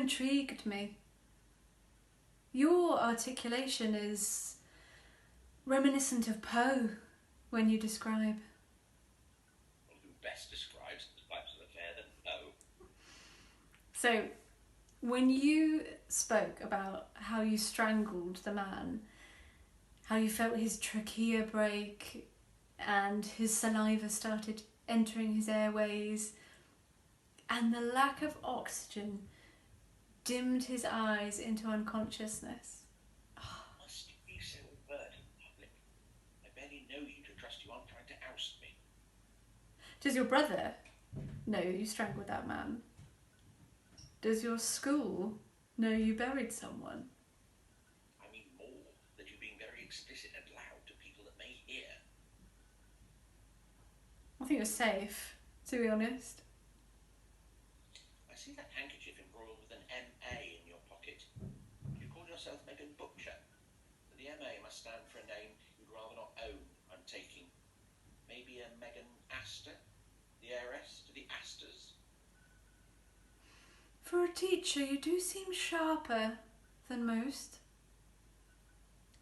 intrigued me. Your articulation is reminiscent of Poe when you describe. Well, who best describes the pipes of the fair than Poe? So, when you spoke about how you strangled the man, how you felt his trachea break and his saliva started entering his airways, and the lack of oxygen dimmed his eyes into unconsciousness. Must you be so overt in public? I barely know you to trust you aren't trying to oust me. Does your brother know you strangled that man? Does your school know you buried someone? I mean more, that you're being very explicit and loud to people that may hear. I think you're safe, to be honest. I see that handkerchief embroiled with an M.A. in your pocket. You call yourself Megan Butcher. But the M.A. must stand for a name you'd rather not own, I'm taking. Maybe a Megan Astor? The heiress to the Astors? For a teacher, you do seem sharper than most.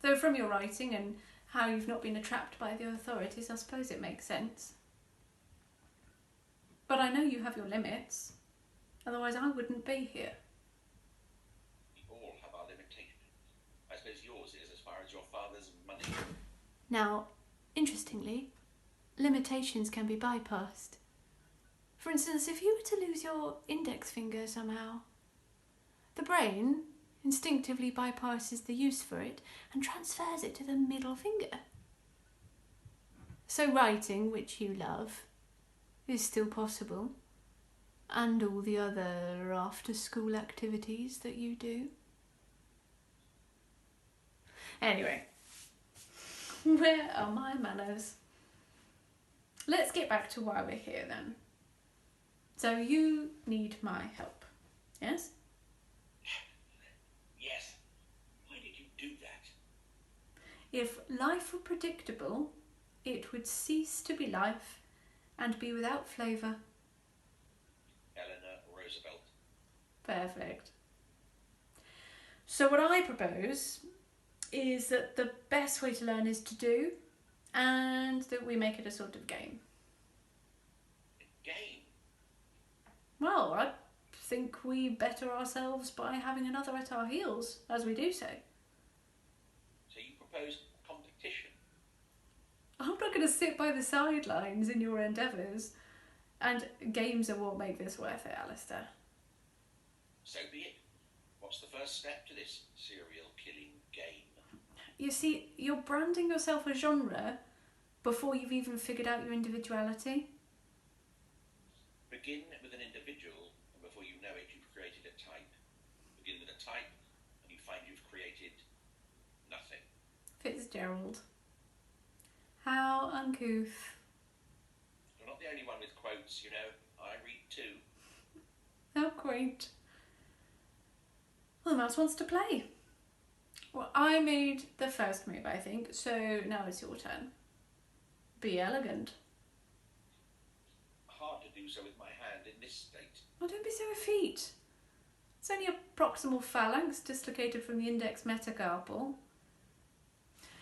Though from your writing and how you've not been entrapped by the authorities, I suppose it makes sense. But I know you have your limits. Otherwise I wouldn't be here. We all have our limitations. I suppose yours is as far as your father's money. Now, interestingly, limitations can be bypassed. For instance, if you were to lose your index finger somehow, the brain instinctively bypasses the use for it and transfers it to the middle finger. So writing, which you love, is still possible, and all the other after-school activities that you do. Anyway, where are my manners? Let's get back to why we're here then. So you need my help, yes? Yes. Why did you do that? If life were predictable, it would cease to be life and be without flavour. Eleanor Roosevelt. Perfect. So what I propose is that the best way to learn is to do, and that we make it a sort of game. A game? Well, I think we better ourselves by having another at our heels as we do so. So you propose competition? I'm not going to sit by the sidelines in your endeavours, and games are what make this worth it, Alistair. So be it. What's the first step to this serial killing game? You see, you're branding yourself a genre before you've even figured out your individuality. Begin with an individual, and before you know it, you've created a type. Begin with a type, and you find you've created nothing. Fitzgerald. How uncouth. You're not the only one with quotes, you know. I read too. How quaint. Well, the mouse wants to play. Well, I made the first move, I think, so now it's your turn. Be elegant. Hard to do so with my hand in this state. Oh, don't be so effete. It's only a proximal phalanx dislocated from the index metacarpal.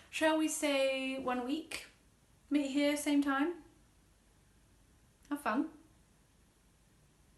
Shall we say 1 week? Meet here, same time? Have fun.